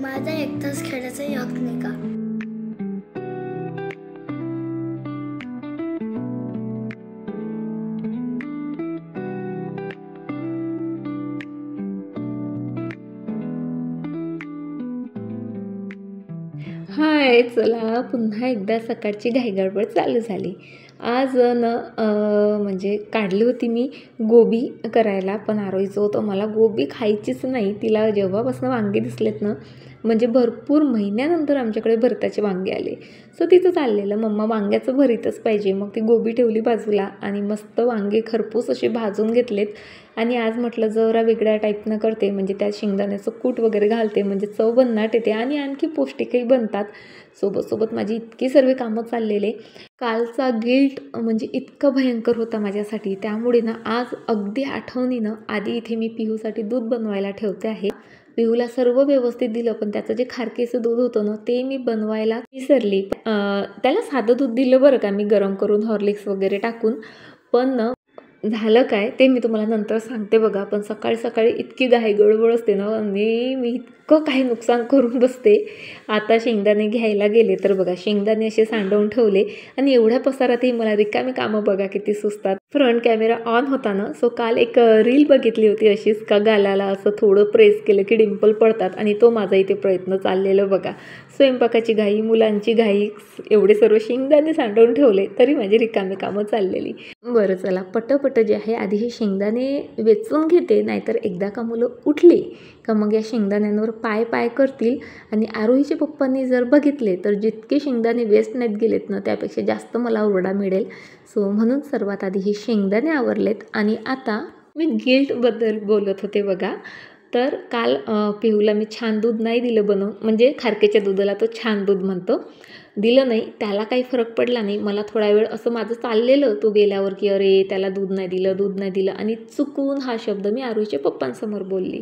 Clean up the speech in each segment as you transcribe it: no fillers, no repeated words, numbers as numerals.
माझा एकटाच खेळायचा हक नाही का? हाय, चला पुन्हा एकदा सकाळची घाईगडबड चालू झाली. आज म्हणजे काढली होती मी गोबी करायला, पण आरोहीचं होतं मला गोबी खायचीच नाही. तिला जेव्हापासून वांगे दिसलेत ना, म्हणजे भरपूर महिन्यानंतर आमच्याकडे भरताचे वांगे आले. सो तिचं चाललेलं मम्मा वांग्याचं भरीतच पाहिजे. मग ती गोबी ठेवली बाजूला आणि मस्त वांगे खरपूस असे भाजून घेतलेत. आणि आज म्हटलं जरा वेगळ्या टाईपनं करते, म्हणजे त्यात शेंगदाण्याचं कूट वगैरे घालते, म्हणजे चव भन्नाट येते आणि आणखी पौष्टिकही बनतात. सोबत माझी इतकी सर्व कामं चाललेले. कालचा गिल्ट म्हणजे इतका भयंकर होता माझ्यासाठी. त्यामुळे ना आज अगदी आठवणीनं आधी इथे मी पिहूसाठी दूध बनवायला ठेवते आहे. पिहूला सर्व व्यवस्थित दिलं, पण त्याचं जे खारकेचं दूध होतं ना ते मी बनवायला विसरली. त्याला साधं दूध दिलं बरं का मी, गरम करून हॉर्लिक्स वगैरे टाकून. पण झालं काय ते मी तुम्हाला नंतर सांगते बघा. पण सकाळी सकाळी इतकी घाईगडबड असते ना, मी इतकं काही नुकसान करून बसते. आता शेंगदाणे घ्यायला गेले तर बघा शेंगदाणे असे सांडवून ठेवले आणि एवढ्या पसारातही मला रिकामी कामं बघा किती सुचतात. फ्रंट कॅमेरा ऑन होता ना, सो काल एक रील बघितली होती अशीच का गालाला असं थोडं प्रेस केलं की डिंपल पडतात, आणि तो माझा इथे प्रयत्न चाललेलं बघा. स्वयंपाकाची घाई, मुलांची घाई, एवढे सर्व शेंगदाणे सांडवून ठेवले तरी माझी रिकामी कामं चाललेली. बरं चला पटपट जे आहे आधी हे शेंगदाणे वेचून घेते, नाहीतर एकदा का मुलं उठली का मग या शेंगदाण्यांवर पाय करतील. आणि आरोहीच्या पप्पांनी जर बघितले तर जितके शेंगदाणे वेस्ट नाहीत गेलेत ना, त्यापेक्षा जास्त मला ओरडा मिळेल. सो म्हणून सर्वात आधी हे शेंगदाणे आवरलेत. आणि आता मी गिल्टबद्दल बोलत होते बघा. तर काल पिहूला मी छान दूध नाही दिलं बनवून, म्हणजे खारकेच्या दुधाला तो छान दूध म्हणतो, दिलं नाही. त्याला काही फरक पडला नाही. मला थोडा वेळ असं माझं चाललेलं तो गेल्यावर की अरे त्याला दूध नाही दिलं, आणि चुकून हा शब्द मी आरोहीच्या पप्पांसमोर बोलली.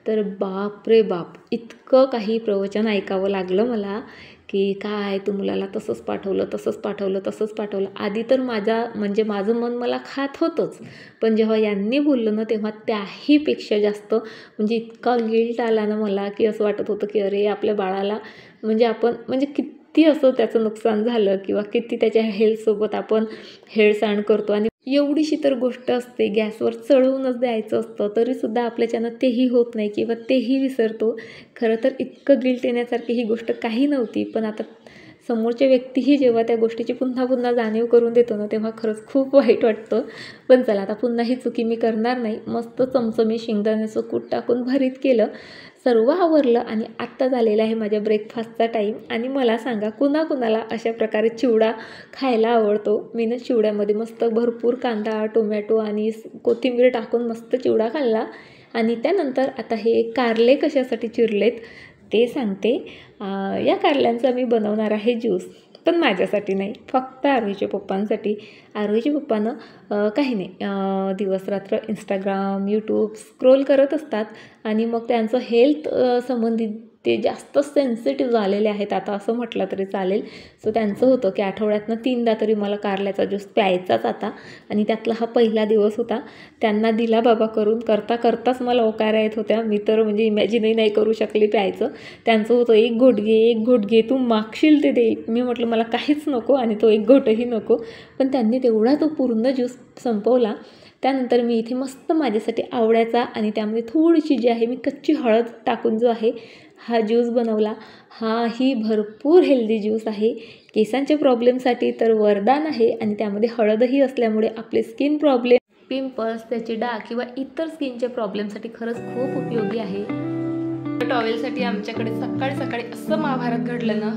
तर बाप रे बाप, इतकं काही प्रवचन ऐकावं लागलं मला की काय तू मुलाला तसंच पाठवलं. आधी तर माझं मन मला खात होतंच, पण जेव्हा यांनी बोललं ना तेव्हा त्याहीपेक्षा जास्त म्हणजे इतका गिल्ट आला ना मला की असं वाटत होतं की अरे आपल्या बाळाला म्हणजे आपण म्हणजे किती असं त्याचं नुकसान झालं किंवा किती त्याच्या हेल्थसोबत आपण हेळसांड करतो. आणि एवढीशी तर गोष्ट असते, गॅसवर चढवूनच द्यायचं असतं तरीसुद्धा आपल्याच्यानं तेही होत नाही किंवा तेही विसरतो. खरं तर इतकं गिल्ट येण्यासारखी ही गोष्ट काही नव्हती, पण आता समोरच्या व्यक्तीही जेव्हा त्या गोष्टीची पुन्हा जाणीव करून देतो ना, तेव्हा खरंच खूप वाईट वाटतं. पण चला आता पुन्हा ही चुकी मी करणार नाही. मस्त चमचमी शेंगदाण्याचं कूट टाकून भरीत केलं, सर्व आवरलं आणि आत्ता झालेला आहे माझ्या ब्रेकफास्टचा टाईम. आणि मला सांगा कुणाला अशा प्रकारे चिवडा खायला आवडतो? मी ना चिवड्यामध्ये मस्त भरपूर कांदा, टोमॅटो आणि कोथिंबीर टाकून मस्त चिवडा खाल्ला. आणि त्यानंतर आता हे कारले कशासाठी चिरलेत ते सांगते. या कारल्यांचा मी बनवणार आहे ज्यूस, पण माझ्यासाठी नाही, फक्त आरोहीच्या पप्पांसाठी. आरोहीच्या पप्पानं काही नाही, दिवस रात्र इंस्टाग्राम, यूट्यूब स्क्रोल करत असतात आणि मग त्यांचं हेल्थ संबंधित ते जास्त सेन्सिटिव्ह झालेले आहेत आता असं म्हटलं तरी चालेल. सो त्यांचं होतं की आठवड्यातनं 3दा तरी मला कारल्याचा ज्यूस प्यायचाच आता. आणि त्यातला हा पहिला दिवस होता. त्यांना दिला बाबा करून, करताच मला ओकारा येत होत्या. मी तर म्हणजे इमॅजिनही नाही करू शकले प्यायचं. त्यांचं होतं एक घोट घे तू मागशील ते देईल. मी म्हटलं मला काहीच नको आणि तो एक घोटही नको. पण त्यांनी तेवढा तो पूर्ण ज्यूस संपवला. त्यानंतर मी इथे मस्त माझ्यासाठी आवडायचा आणि त्यामध्ये थोडीशी जी आहे मी कच्ची हळद टाकून जो आहे हा ज्यूस बनवला. हाही भरपूर हेल्दी ज्यूस आहे. केसांच्या प्रॉब्लेमसाठी तर वरदान आहे. आणि त्यामध्ये हळदही असल्यामुळे आपले स्किन प्रॉब्लेम, पिंपल्स, त्याची डाग किंवा इतर स्किनच्या प्रॉब्लेमसाठी खरंच खूप उपयोगी आहे. टॉवेलसाठी आमच्याकडे सकाळी असं महाभारत घडलं ना,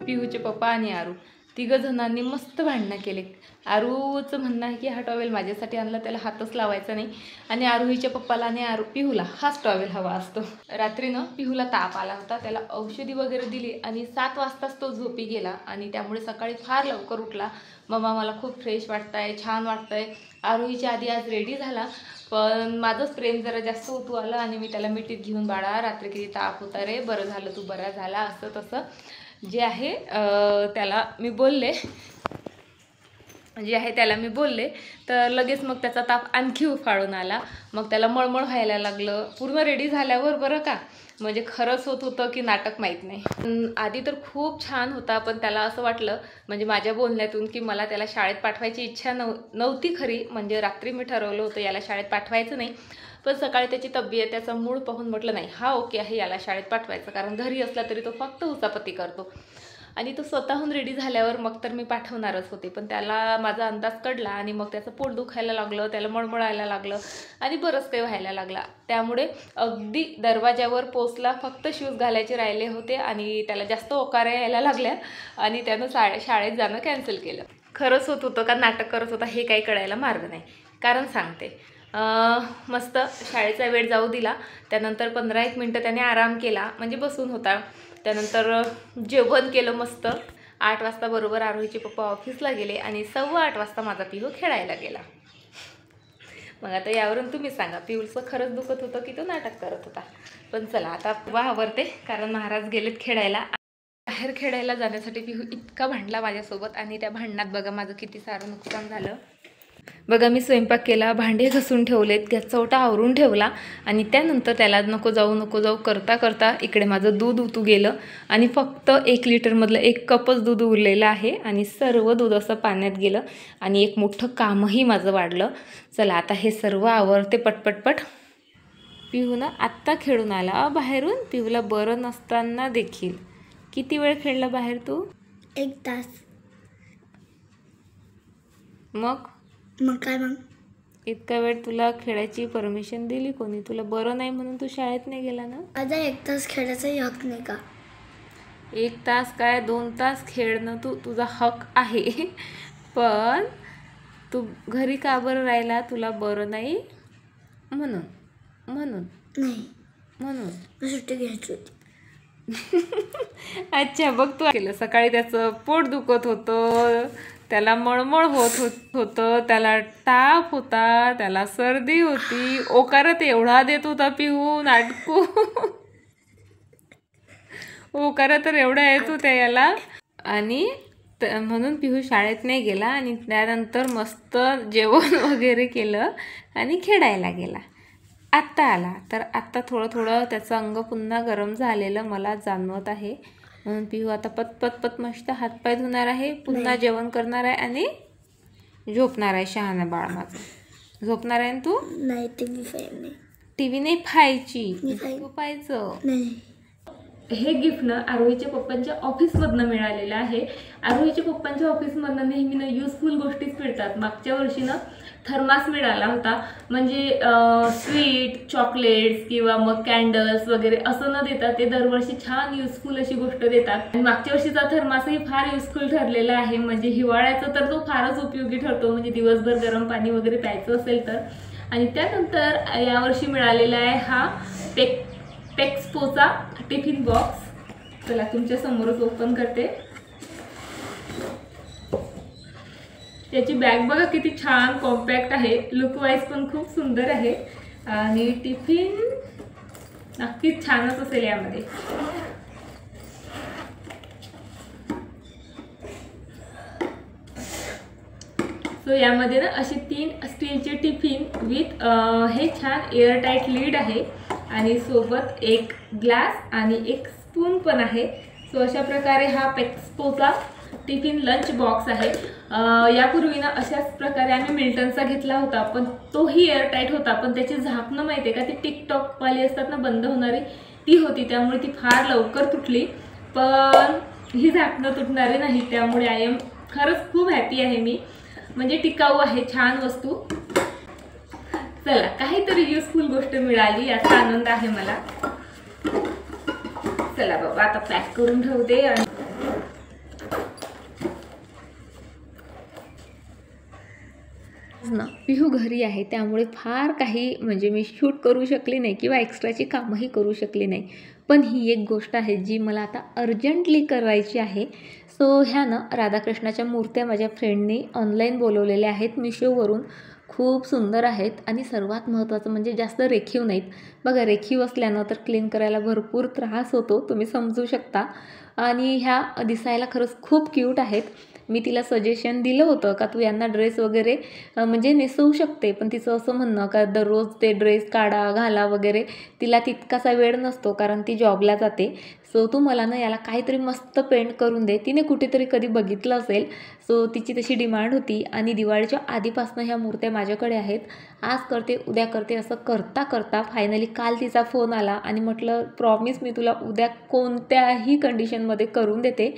पिहूचे पप्पा आणि आरू तिघं जणांनी मस्त भांडणं केले. आरूचं म्हणणं आहे की हा टॉवेल माझ्यासाठी आणला, त्याला हातच लावायचा नाही. आणि आरोहीच्या पप्पाला आणि पिहूला हाच टॉवेल हवा असतो. रात्रीनं पिहूला ताप आला होता, त्याला औषधी वगैरे दिली आणि 7 वाजताच तो झोपी गेला. आणि त्यामुळे सकाळी फार लवकर उठला. मम्मा मला खूप फ्रेश वाटतंय, छान वाटतंय. आरोहीच्या आधी आज रेडी झाला, पण माझंच प्रेम जरा जास्त उतू आलं आणि मी त्याला मिठीत घेऊन बाळा रात्री किती ताप होता रे, बरं झालं तू बरा झाला, असं तसं जे आहे त्याला मी बोलले. जे आहे त्याला मी बोलले, तर लगेच मग त्याचा ताप आणखी उफाळून आला. मग त्याला मळमळ व्हायला लागलं पूर्ण रेडी झाल्यावर बरं का. म्हणजे खरंच होत होतं की नाटक माहीत नाही. आधी तर खूप छान होता, पण त्याला असं वाटलं म्हणजे माझ्या बोलण्यातून की मला त्याला शाळेत पाठवायची इच्छा नव्हती खरी. म्हणजे रात्री मी ठरवलं होतं याला शाळेत पाठवायचं नाही, पण सकाळी त्याची तब्येत त्याचा मूड पाहून म्हटलं नाही हा ओके आहे, याला शाळेत पाठवायचं. कारण घरी असला तरी तो फक्त उचापती करतो. आणि तो स्वतःहून रेडी झाल्यावर मग तर मी पाठवणारच होते, पण त्याला माझा अंदाज कळला आणि मग त्याचं पोट दुखायला लागलं, त्याला मळमळायला लागलं आणि बरंच काही व्हायला लागला. त्यामुळे अगदी दरवाजावर पोचला, फक्त शूज घालायचे राहिले होते आणि त्याला जास्त ओकाऱ्या यायला लागल्या आणि त्यानं शाळेत जाणं कॅन्सल केलं. खरंच होत होतं का नाटक करत होता हे काही कळायला मार्ग नाही. कारण सांगते, मस्त शाळेचा वेळ जाऊ दिला. त्यानंतर 15-1 मिनटं त्याने आराम केला, म्हणजे बसून होता. त्यानंतर जेवण केलं मस्त. 8 वाजता बरोबर आरोहीचे पप्पा ऑफिसला गेले आणि 7:15 वाजता माझा पिहू खेळायला गेला. मग आता यावरून तुम्ही सांगा, पिहूचं खरंच दुखत होतं की तो नाटक करत होता. पण चला आता आवरते, कारण महाराज गेलेत खेळायला. बाहेर खेळायला जाण्यासाठी पिहू इतका भांडला माझ्यासोबत आणि त्या भांडणात बघा माझं किती सारं नुकसान झालं. बघा मी स्वयंपाक केला, भांडे घासून ठेवलेत, गॅस चौटा आवरून ठेवला आणि त्यानंतर त्याला नको जाऊ करता करता इकडे माझं दूध उतू गेलं आणि फक्त 1 लिटरमधलं 1 कपच दूध उरलेलं आहे आणि सर्व दूध असं पाण्यात गेलं आणि एक मोठं कामही माझं वाढलं. चला आता हे सर्व आवरते पटपटपट. पिहू ना आत्ता खेळून आला बाहेरून. पिहूला बरं नसताना देखील किती वेळ खेळला बाहेर तू? 1 तास. मग काय मग? इतका वेळ तुला खेळायची परमिशन दिली कोणी? तुला बरं नाही म्हणून तू शाळेत नाही गेला ना? आता 1 तास खेळायचा हक नाही का? 1 तास काय 2 तास खेळणं तुझा हक आहे, पण तू घरी का बरं राहिला? तुला बरं नाही म्हणून नाही, म्हणून सुट्टी घ्यायची होती. अच्छा, बघ तू केलं. सकाळी त्याचं पोट दुखत होतं, त्याला मळमळ होतं, त्याला ताप होता, त्याला सर्दी होती, ओकारत एवढा देत होता पिहू नाटकू. ओकारा तर एवढा येत होत्या याला. आणि म्हणून पिहू शाळेत नाही गेला आणि त्यानंतर मस्त जेवण वगैरे केलं आणि खेळायला गेला. आत्ता आला तर आत्ता थोडं त्याचं अंग पुन्हा गरम झालेलं मला जाणवत आहे. म्हणून पिहू आता पत मस्त हातपाय धुणार आहे, पुन्हा जेवण करणार आहे आणि झोपणार आहे. शहाणा बाळ माझं. झोपणार आहे तू? नाही, टीव्ही नाही पाहायची, झोपायचं. हे गिफ्ट ना आरोहीच्या पप्पांच्या ऑफिसमधनं मिळालेलं आहे. आरोहीच्या पप्पांच्या ऑफिसमधनं नेहमी युजफुल गोष्टीच मिळतात. मागच्या वर्षी ना थर्मास मिळाला होता, म्हणजे स्वीट, चॉकलेट्स किंवा मग कॅन्डल्स वगैरे असं न देतात ते दरवर्षी छान युजफुल अशी गोष्ट देतात. आणि मागच्या वर्षीचा थर्मासही फार युजफुल ठरलेला आहे. म्हणजे हिवाळ्याचा तर तो फारच उपयोगी ठरतो, म्हणजे दिवसभर गरम पाणी वगैरे प्यायचं असेल तर. आणि त्यानंतर यावर्षी मिळालेला आहे हा पेक्सपोचा टिफिन बॉक्स. चला तुमच्या समोरच ओपन करते. त्याची बॅग बघा किती छान कॉम्पॅक्ट आहे, लुक वाईज पण खूप सुंदर आहे आणि टिफिन नक्कीच छानच असेल यामध्ये. सो यामध्ये ना असे 3 स्टीलचे टिफिन विथ हे छान एअरटाईट लीड आहे आणि सोबत एक ग्लास आणि एक स्पून पण आहे. सो अशा प्रकारे हा पेक्सपोचा टिफिन लंच बॉक्स आहे. यापूर्वी ना अशाच प्रकारे आम्ही मिल्टनचा घेतला होता, पण तोही एअरटाईट होता, पण त्याची झाकणं माहिती आहे का, ती टिकटॉकवाली असतात ना बंद होणारी, ती होती, त्यामुळे ती फार लवकर तुटली. पण ही झाकणं तुटणारी नाही, त्यामुळे आय एम खरंच खूप हॅपी आहे मी. म्हणजे टिकाऊ आहे, छान वस्तू. चला काहीतरी युजफुल गोष्ट मिळाली याचा आनंद आहे मला. चला बाबा आता पॅक करून ठेवते. ना पिहू घरी आहे, त्यामुळे फार काही म्हणजे मी शूट करू शकले नाही किंवा एक्स्ट्राची कामही करू शकले नाही. पण ही एक गोष्ट आहे जी मला आता अर्जंटली करायची आहे. सो ह्या ना राधाकृष्णाच्या मूर्त्या माझ्या फ्रेंडने ऑनलाईन बोलवलेल्या आहेत मिशोवरून. खूप सुंदर आहेत आणि सर्वात महत्त्वाचं म्हणजे जास्त रेखीव नाहीत. बघा रेखीव असल्यानं तर क्लीन करायला भरपूर त्रास होतो, तुम्ही समजू शकता. आणि ह्या दिसायला खरंच खूप क्यूट आहेत. मी तिला सजेशन दिलं होतं का तू यांना ड्रेस वगैरे म्हणजे नेसवू शकते, पण तिचं असं म्हणणं का दररोज ते ड्रेस काढा घाला वगैरे तिला तितकासा वेळ नसतो कारण ती जॉबला जाते. सो तू मला ना याला काहीतरी मस्त पेंट करून दे. तिने कुठेतरी कधी बघितलं असेल, सो तिची तशी डिमांड होती आणि दिवाळीच्या आधीपासून ह्या मूर्त्या माझ्याकडे आहेत. आज करते उद्या करते असं करता करता फायनली काल तिचा फोन आला आणि म्हटलं प्रॉमिस मी तुला उद्या कोणत्याही कंडिशनमध्ये करून देते.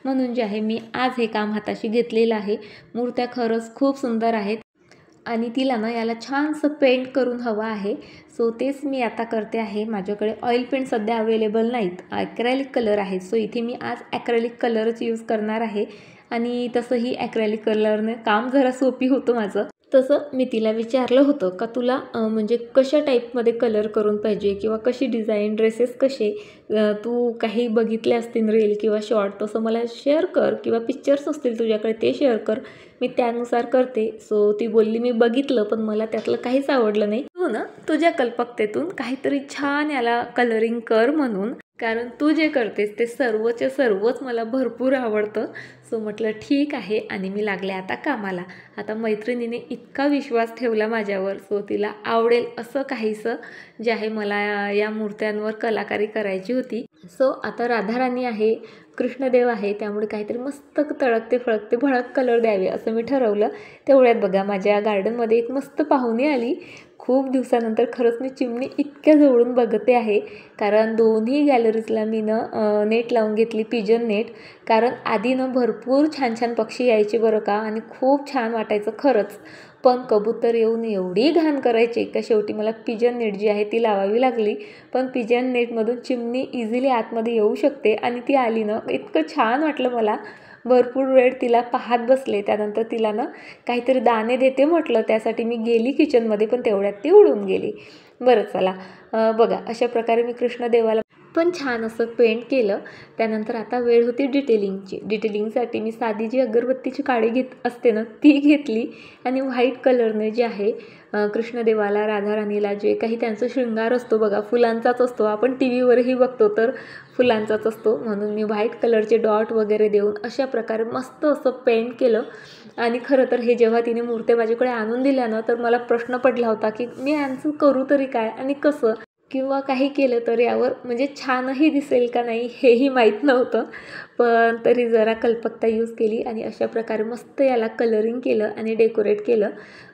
म्हणून जे आहे मी आज हे काम हाताशी घेतलेलं आहे. मूर्त्या खरंच खूप सुंदर आहेत आणि तिला ना याला छानसं पेंट करून हवं आहे. सो तेच मी आता करते आहे. माझ्याकडे ऑइल पेंट सध्या अवेलेबल नाहीत, ॲक्रेलिक कलर आहेत. सो इथे मी आज ॲक्रेलिक कलरच यूज करणार आहे आणि तसंही ॲक्रेलिक कलरने काम जरा सोपी होतं माझं. तसं मी तिला विचारलं होतं का तुला म्हणजे कशा टाईपमध्ये कलर करून पाहिजे किंवा कशी डिझाईन ड्रेसेस कसे तू काही बघितले असतील रील किंवा शॉर्ट तसं मला शेअर कर किंवा पिक्चर्स असतील तुझ्याकडे ते शेअर कर, मी त्यानुसार करते. सो ती बोलली मी बघितलं पण मला त्यातलं काहीच आवडलं नाही. तू ना तुझ्या कल्पकतेतून काहीतरी छान याला कलरिंग कर म्हणून, कारण तू जे करतेस ते सर्वच्या सर्वच मला भरपूर आवडतं. सो म्हटलं ठीक आहे आणि मी लागले आता कामाला. आता मैत्रिणीने इतका विश्वास ठेवला माझ्यावर, सो तिला आवडेल असं काहीसं जे आहे मला या मूर्त्यांवर कलाकारी करायची होती. सो आता राधाराणी आहे, कृष्णदेव आहे, त्यामुळे काहीतरी मस्त तळकते फळकते भळक कलर द्यावे असं मी ठरवलं. तेवढ्यात बघा माझ्या गार्डनमध्ये एक मस्त पाहुणी आली. खूप दिवसानंतर खरंच मी चिमणी इतक्या जवळून बघते आहे, कारण दोन्ही गॅलरीजला मी नेट लावून घेतली, पिजन नेट. कारण आधी भरपूर छान छान पक्षी यायचे बरं का आणि खूप छान वाटायचं खरंच. पण कबूतर येऊन एवढी घाण करायची का शेवटी मला पिजन नेट जी आहे ती लावावी लागली. पण पिजन नेटमधून चिमणी इझिली आतमध्ये येऊ शकते आणि ती आली इतकं छान वाटलं मला. भरपूर वेळ तिला पाहत बसले. त्यानंतर तिला काहीतरी दाणे देते म्हटलं, त्यासाठी मी गेली किचनमध्ये पण तेवढ्यात ती उडून गेली. बरं चला बघा अशा प्रकारे मी कृष्णदेवाला पण छान असं पेंट केलं. त्यानंतर आता वेळ होती डिटेलिंगची. डिटेलिंगसाठी मी साधी जी अगरबत्तीची काडी असते ती घेतली आणि व्हाईट कलरने जे आहे कृष्णदेवाला राधाराणीला जे काही त्यांचा शृंगार असतो बघा फुलांचाच असतो, आपण टी व्हीवरही बघतो तर फुलांचाच असतो, म्हणून मी व्हाईट कलरचे डॉट वगैरे देऊन अशा प्रकारे मस्त असं पेंट केलं. आणि खरं तर हे जेव्हा तिने मूर्त्या माझ्याकडे आणून दिल्या तर मला प्रश्न पडला होता की मी यांचं करू तरी काय आणि कसं, किंवा काही केलं तर यावर म्हणजे छानही दिसेल का नाही हेही माहीत नव्हतं. पण तरी जरा कल्पकता यूज केली आणि अशा प्रकारे मस्त याला कलरिंग केलं आणि डेकोरेट केलं.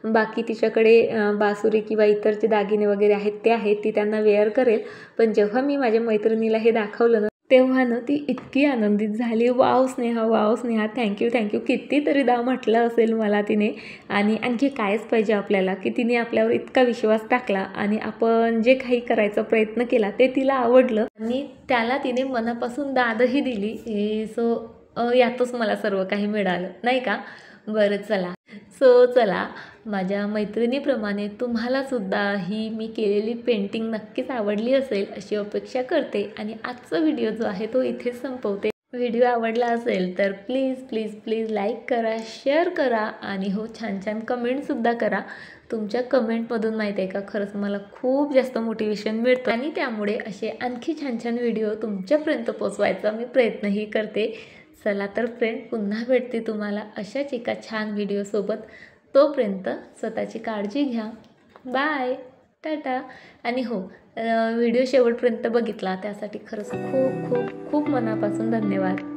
बाकी तिच्याकडे बासुरी किंवा इतर जे दागिने वगैरे आहेत ते आहेत, ती त्यांना वेअर करेल. पण जेव्हा मी माझ्या मैत्रिणीला हे दाखवलं तेव्हा ती इतकी आनंदित झाली. वाव स्नेहा थँक्यू कितीतरीदा म्हटलं असेल मला तिने. आणि आणखी कायच पाहिजे आपल्याला की तिने आपल्यावर इतका विश्वास टाकला आणि आपण जे काही करायचा प्रयत्न केला ते तिला आवडलं आणि त्याला तिने मनापासून दादही दिली. सो यातच मला सर्व काही मिळालं नाही का. बरं चला माझ्या मैत्रिणीप्रमाणे तुम्हालासुद्धा ही मी केलेली पेंटिंग नक्कीच आवडली असेल अशी अपेक्षा करते आणि आजचा व्हिडिओ जो आहे तो इथेच संपवते. व्हिडिओ आवडला असेल तर प्लीज लाईक करा, शेअर करा आणि हो छान कमेंटसुद्धा करा. तुमच्या कमेंटमधून माहीत आहे का खरंच मला खूप जास्त मोटिवेशन मिळतं आणि त्यामुळे असे आणखी छान व्हिडिओ तुमच्यापर्यंत पोचवायचा मी प्रयत्नही करते. चला तर फ्रेंड पुन्हा भेटते तुम्हाला अशाच एका छान व्हिडिओसोबत. तोपर्यंत स्वतःची काळजी घ्या. बाय, टाटा. आणि हो व्हिडिओ शेवटपर्यंत बघितला त्यासाठी खरंच खूप मनापासून धन्यवाद.